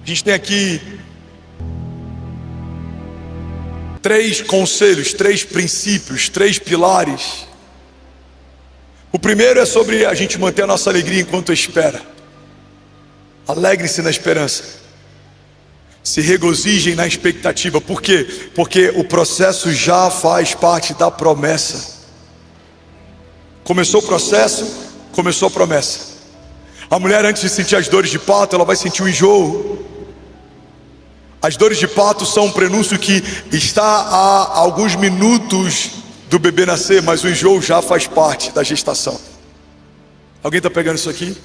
A gente tem aqui 3 conselhos, 3 princípios, 3 pilares. O primeiro é sobre a gente manter a nossa alegria enquanto espera. Alegre-se na esperança. Se regozijem na expectativa. Por quê? Porque o processo já faz parte da promessa. Começou o processo, começou a promessa. A mulher, antes de sentir as dores de parto, ela vai sentir o enjoo. As dores de parto são um prenúncio que está a alguns minutos do bebê nascer, mas o enjoo já faz parte da gestação. Alguém está pegando isso aqui?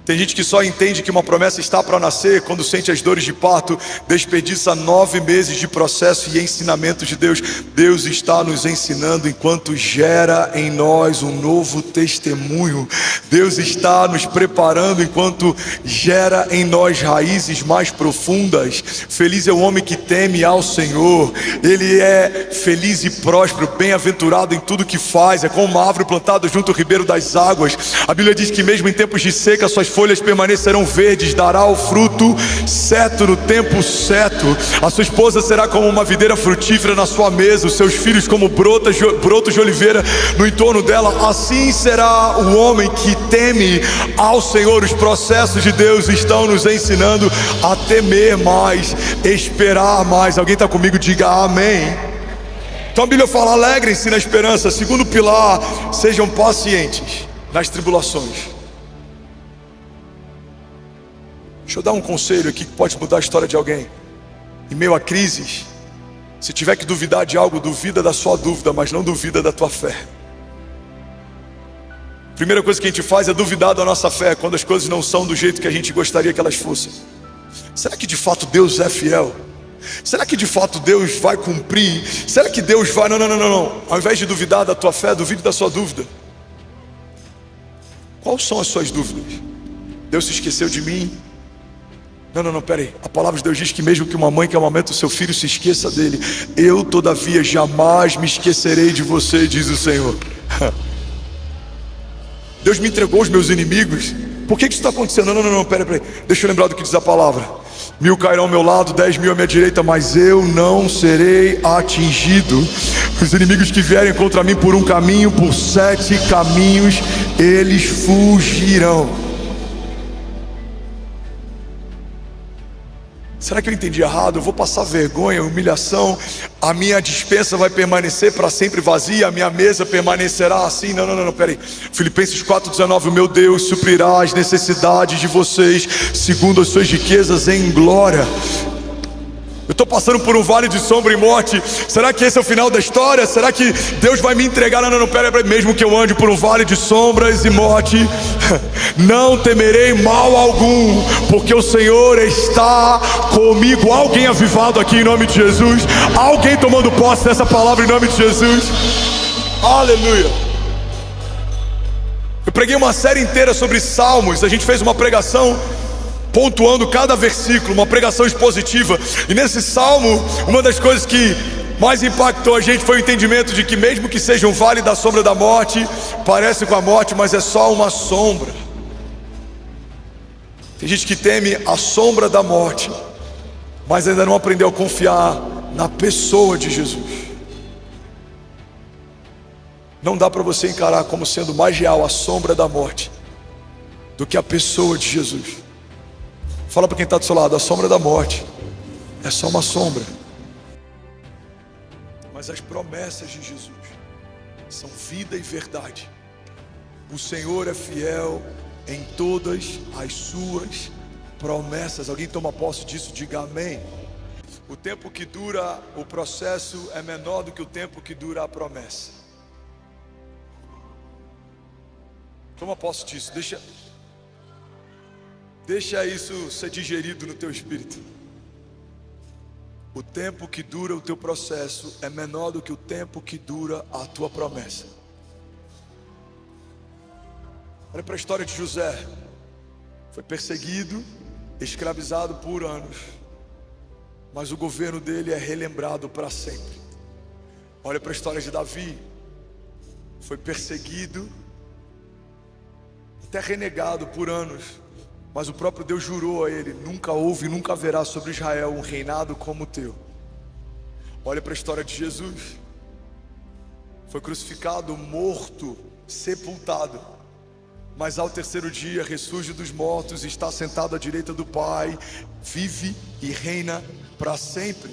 Tem gente que só entende que uma promessa está para nascer quando sente as dores de parto, desperdiça 9 meses de processo e ensinamento de Deus. Deus está nos ensinando enquanto gera em nós um novo testemunho. Deus está nos preparando enquanto gera em nós raízes mais profundas. Feliz é o homem que teme ao Senhor. Ele é feliz e próspero, bem-aventurado em tudo que faz. É como uma árvore plantada junto ao ribeiro das águas. A Bíblia diz que mesmo em tempos de seca, suas folhas permanecerão verdes, dará o fruto certo no tempo certo. A sua esposa será como uma videira frutífera na sua mesa, os seus filhos como brotos de oliveira no entorno dela. Assim será o homem que teme ao Senhor. Os processos de Deus estão nos ensinando a temer mais, esperar mais. Alguém está comigo? Diga amém. Então a Bíblia fala: alegrem-se na esperança. Segundo pilar, sejam pacientes nas tribulações. Deixa eu dar um conselho aqui que pode mudar a história de alguém. Em meio a crises, se tiver que duvidar de algo, duvida da sua dúvida, mas não duvida da tua fé. Primeira coisa que a gente faz é duvidar da nossa fé quando as coisas não são do jeito que a gente gostaria que elas fossem. Será que de fato Deus é fiel? Será que de fato Deus vai cumprir? Será que Deus vai... Não. Ao invés de duvidar da tua fé, duvide da sua dúvida. Quais são as suas dúvidas? Deus se esqueceu de mim? Não, peraí. A palavra de Deus diz que mesmo que uma mãe que amamenta o seu filho se esqueça dele, eu todavia jamais me esquecerei de você, diz o Senhor. Deus me entregou os meus inimigos. Por que isso está acontecendo? Não, peraí. Deixa eu lembrar do que diz a palavra. 1000 cairão ao meu lado, 10.000 à minha direita, mas eu não serei atingido. Os inimigos que vierem contra mim por um caminho, por 7 caminhos, eles fugirão. Será que eu entendi errado? Eu vou passar vergonha, humilhação. A minha despensa vai permanecer para sempre vazia. A minha mesa permanecerá assim. Não, peraí. Filipenses 4,19. O meu Deus suprirá as necessidades de vocês segundo as suas riquezas em glória. Eu estou passando por um vale de sombra e morte. Será que esse é o final da história? Será que Deus vai me entregar? Não, peraí. Mesmo que eu ande por um vale de sombras e morte, não temerei mal algum, porque o Senhor está comigo. Alguém avivado aqui em nome de Jesus? Alguém tomando posse dessa palavra em nome de Jesus? Aleluia. Eu preguei uma série inteira sobre Salmos. A gente fez uma pregação pontuando cada versículo, uma pregação expositiva. E nesse salmo, uma das coisas que mais impactou a gente foi o entendimento de que mesmo que seja um vale da sombra da morte, parece com a morte, mas é só uma sombra. Tem gente que teme a sombra da morte, mas ainda não aprendeu a confiar na pessoa de Jesus. Não dá para você encarar como sendo mais real a sombra da morte do que a pessoa de Jesus. Fala para quem está do seu lado: a sombra da morte é só uma sombra, mas as promessas de Jesus são vida e verdade. O Senhor é fiel em todas as suas promessas. Alguém toma posse disso? Diga amém. O tempo que dura o processo é menor do que o tempo que dura a promessa. Toma posse disso. Deixa isso ser digerido no teu espírito. O tempo que dura o teu processo é menor do que o tempo que dura a tua promessa. Olha para a história de José. Foi perseguido, escravizado por anos, mas o governo dele é relembrado para sempre. Olha para a história de Davi. Foi perseguido, até renegado por anos, Mas o próprio Deus jurou a ele: nunca houve e nunca haverá sobre Israel um reinado como o teu. Olha para a história de Jesus. Foi crucificado, morto, sepultado, mas ao terceiro dia ressurge dos mortos, está sentado à direita do Pai, vive e reina para sempre.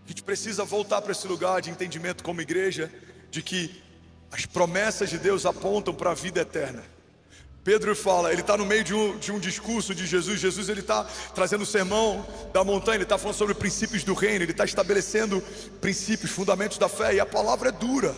A gente precisa voltar para esse lugar de entendimento como igreja, de que as promessas de Deus apontam para a vida eterna. Pedro fala, ele está no meio de um discurso de Jesus. Jesus, ele está trazendo o sermão da montanha, ele está falando sobre princípios do reino, ele está estabelecendo princípios, fundamentos da fé, e a palavra é dura.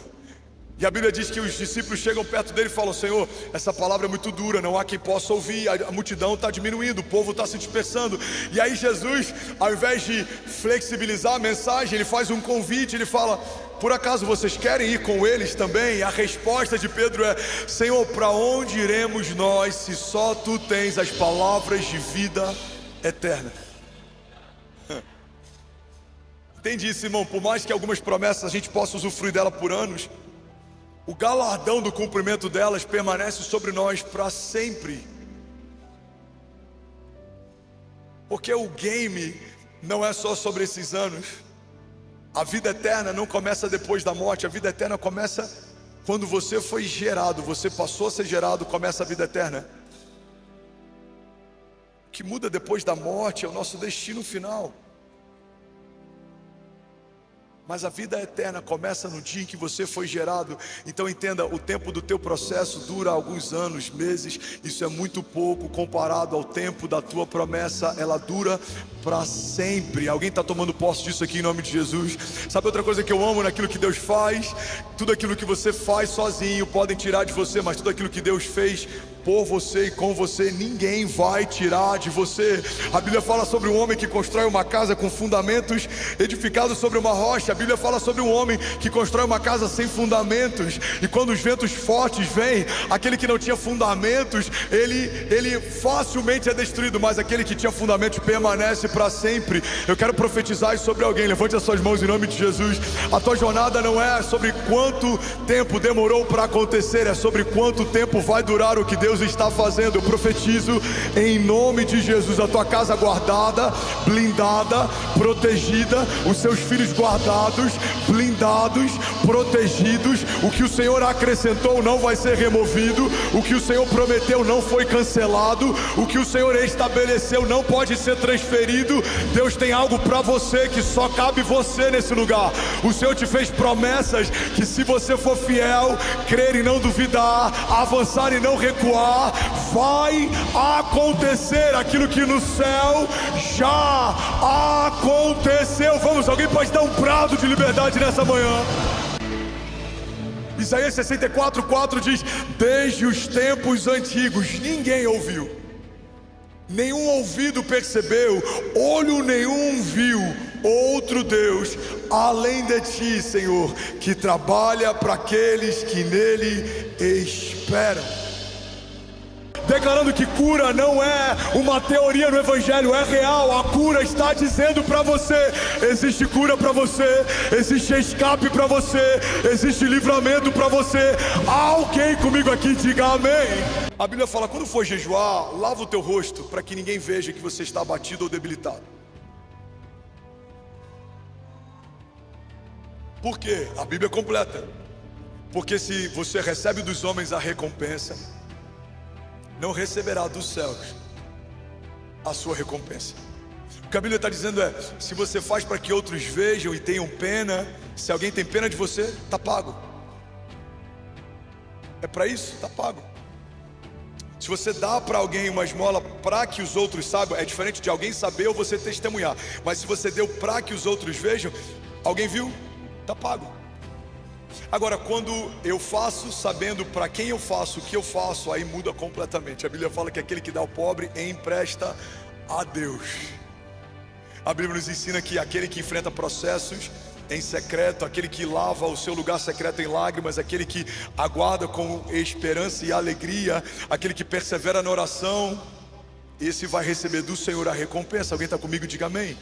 E a Bíblia diz que os discípulos chegam perto dele e falam: Senhor, essa palavra é muito dura, não há quem possa ouvir, a multidão está diminuindo, o povo está se dispersando. E aí Jesus, ao invés de flexibilizar a mensagem, ele faz um convite, ele fala: por acaso vocês querem ir com eles também? E a resposta de Pedro é: Senhor, para onde iremos nós se só Tu tens as palavras de vida eterna? Entende isso, irmão? Por mais que algumas promessas a gente possa usufruir dela por anos, o galardão do cumprimento delas permanece sobre nós para sempre. Porque o game não é só sobre esses anos. A vida eterna não começa depois da morte. A vida eterna começa quando você foi gerado. Você passou a ser gerado, começa a vida eterna. O que muda depois da morte é o nosso destino final. Mas a vida eterna começa no dia em que você foi gerado. Então entenda, o tempo do teu processo dura alguns anos, meses. Isso é muito pouco comparado ao tempo da tua promessa. Ela dura para sempre. Alguém está tomando posse disso aqui em nome de Jesus? Sabe outra coisa que eu amo naquilo que Deus faz? Tudo aquilo que você faz sozinho podem tirar de você, mas tudo aquilo que Deus fez por você e com você, ninguém vai tirar de você. A Bíblia fala sobre um homem que constrói uma casa com fundamentos edificados sobre uma rocha. A Bíblia fala sobre um homem que constrói uma casa sem fundamentos, e quando os ventos fortes vêm, aquele que não tinha fundamentos, ele facilmente é destruído, mas aquele que tinha fundamentos permanece para sempre. Eu quero profetizar isso sobre alguém. Levante as suas mãos em nome de Jesus. A tua jornada não é sobre quanto tempo demorou para acontecer, é sobre quanto tempo vai durar o que Deus está fazendo. Eu profetizo em nome de Jesus a tua casa guardada, blindada, protegida, os seus filhos guardados, blindados, protegidos. O que o Senhor acrescentou não vai ser removido, o que o Senhor prometeu não foi cancelado, o que o Senhor estabeleceu não pode ser transferido. Deus tem algo para você que só cabe você nesse lugar. O Senhor te fez promessas que, se você for fiel, crer e não duvidar, avançar e não recuar, vai acontecer aquilo que no céu já aconteceu. Vamos, alguém pode dar um brado de liberdade nessa manhã? Isaías 64:4 diz: desde os tempos antigos ninguém ouviu, nenhum ouvido percebeu, olho nenhum viu outro Deus além de ti, Senhor, que trabalha para aqueles que nele esperam. Declarando que cura não é uma teoria no Evangelho, é real. A cura está dizendo para você: existe cura para você, existe escape para você, existe livramento para você. Alguém comigo aqui diga amém. A Bíblia fala: quando for jejuar, lava o teu rosto, para que ninguém veja que você está abatido ou debilitado. Por quê? A Bíblia completa: porque se você recebe dos homens a recompensa, não receberá dos céus a sua recompensa. O que a Bíblia está dizendo é: se você faz para que outros vejam e tenham pena, se alguém tem pena de você, está pago. É para isso, está pago. Se você dá para alguém uma esmola para que os outros saibam, é diferente de alguém saber ou você testemunhar. Mas se você deu para que os outros vejam, alguém viu, está pago. Agora, quando eu faço sabendo para quem eu faço o que eu faço, aí muda completamente. A Bíblia fala que aquele que dá ao pobre empresta a Deus. A Bíblia nos ensina que aquele que enfrenta processos em secreto, aquele que lava o seu lugar secreto em lágrimas, aquele que aguarda com esperança e alegria, aquele que persevera na oração, esse vai receber do Senhor a recompensa. Alguém está comigo? Diga amém.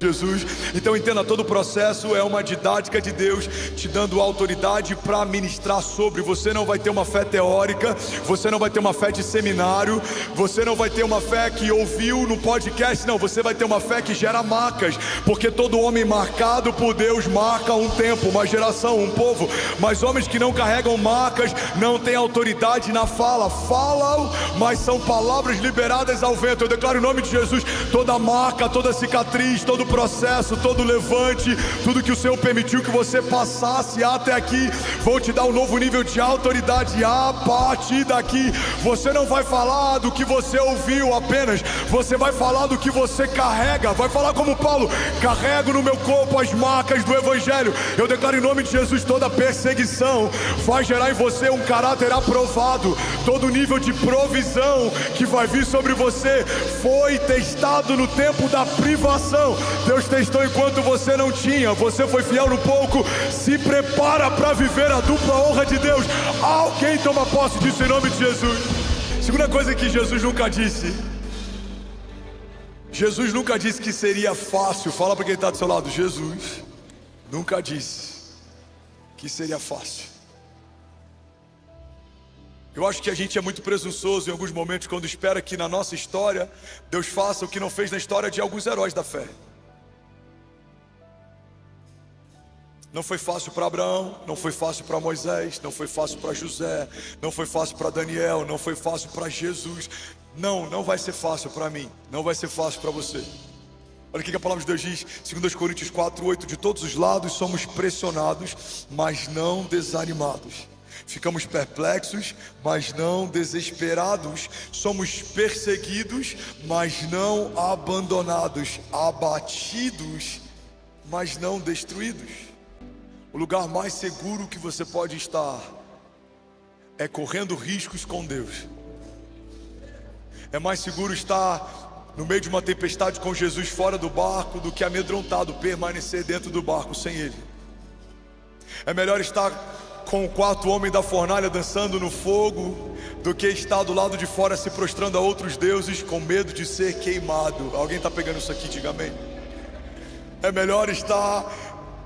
Jesus. Então entenda, todo o processo é uma didática de Deus te dando autoridade para ministrar sobre. Você não vai ter uma fé teórica, você não vai ter uma fé de seminário, você não vai ter uma fé que ouviu no podcast, não, você vai ter uma fé que gera marcas, porque todo homem marcado por Deus marca um tempo, uma geração, um povo. Mas homens que não carregam marcas não têm autoridade na fala, falam, mas são palavras liberadas ao vento. Eu declaro em nome de Jesus, toda marca, toda cicatriz, todo processo, todo levante, tudo que o Senhor permitiu que você passasse até aqui, vou te dar um novo nível de autoridade. A partir daqui, você não vai falar do que você ouviu apenas, você vai falar do que você carrega. Vai falar como Paulo: carrego no meu corpo as marcas do Evangelho. Eu declaro em nome de Jesus, toda perseguição vai gerar em você um caráter aprovado. Todo nível de provisão que vai vir sobre você foi testado no tempo da privação. Deus testou enquanto você não tinha. Você foi fiel no pouco, se prepara para viver a dupla honra de Deus. Alguém toma posse disso em nome de Jesus. Segunda coisa que Jesus nunca disse: Jesus nunca disse que seria fácil. Fala para quem está do seu lado: Jesus nunca disse que seria fácil. Eu acho que a gente é muito presunçoso em alguns momentos quando espera que na nossa história Deus faça o que não fez na história de alguns heróis da fé. Não foi fácil para Abraão, não foi fácil para Moisés, não foi fácil para José, não foi fácil para Daniel, não foi fácil para Jesus. Não vai ser fácil para mim, não vai ser fácil para você. Olha o que a palavra de Deus diz, 2 Coríntios 4:8: de todos os lados somos pressionados, mas não desanimados. Ficamos perplexos, mas não desesperados. Somos perseguidos, mas não abandonados. Abatidos, mas não destruídos. O lugar mais seguro que você pode estar é correndo riscos com Deus. É mais seguro estar no meio de uma tempestade com Jesus fora do barco do que amedrontado permanecer dentro do barco sem Ele. É melhor estar com o quarto homem da fornalha dançando no fogo do que estar do lado de fora se prostrando a outros deuses com medo de ser queimado. Alguém está pegando isso aqui? Diga amém. É melhor estar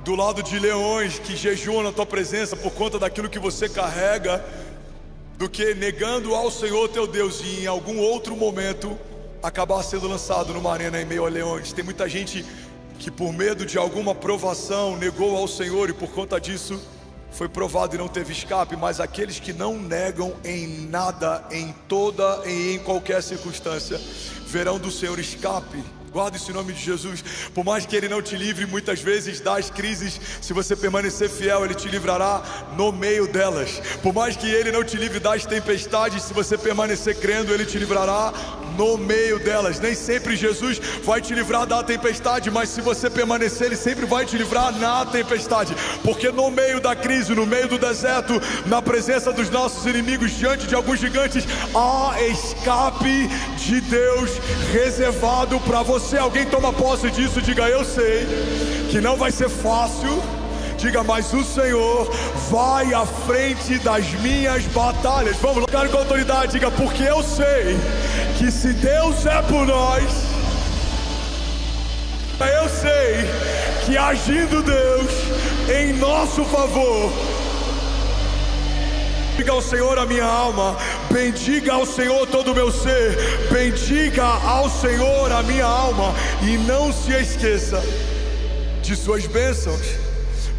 do lado de leões que jejuam na tua presença por conta daquilo que você carrega, do que negando ao Senhor teu Deus e em algum outro momento acabar sendo lançado numa arena em meio a leões. Tem muita gente que por medo de alguma provação negou ao Senhor e por conta disso foi provado e não teve escape. Mas aqueles que não negam em nada, em toda e em qualquer circunstância, verão do Senhor escape. Guarda isso em nome de Jesus. Por mais que Ele não te livre muitas vezes das crises, se você permanecer fiel, Ele te livrará no meio delas. Por mais que Ele não te livre das tempestades, se você permanecer crendo, Ele te livrará no meio delas. Nem sempre Jesus vai te livrar da tempestade, mas se você permanecer, Ele sempre vai te livrar na tempestade. Porque no meio da crise, no meio do deserto, na presença dos nossos inimigos, diante de alguns gigantes, há escape de Deus reservado para você. Alguém toma posse disso? Diga: eu sei que não vai ser fácil. Diga: mas o Senhor vai à frente das minhas batalhas. Vamos lutar com autoridade. Diga: porque eu sei que se Deus é por nós, eu sei que agindo Deus em nosso favor. Bendiga ao Senhor a minha alma, bendiga ao Senhor todo o meu ser, bendiga ao Senhor a minha alma, e não se esqueça de suas bênçãos,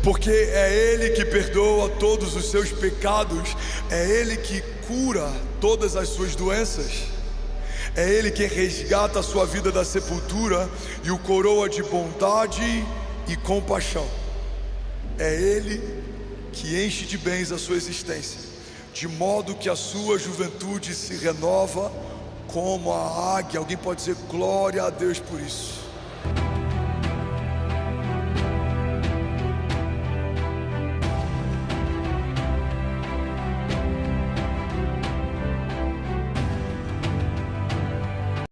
porque é Ele que perdoa todos os seus pecados, é Ele que cura todas as suas doenças, é Ele que resgata a sua vida da sepultura e o coroa de bondade e compaixão, é Ele que enche de bens a sua existência, de modo que a sua juventude se renova como a águia. Alguém pode dizer glória a Deus por isso?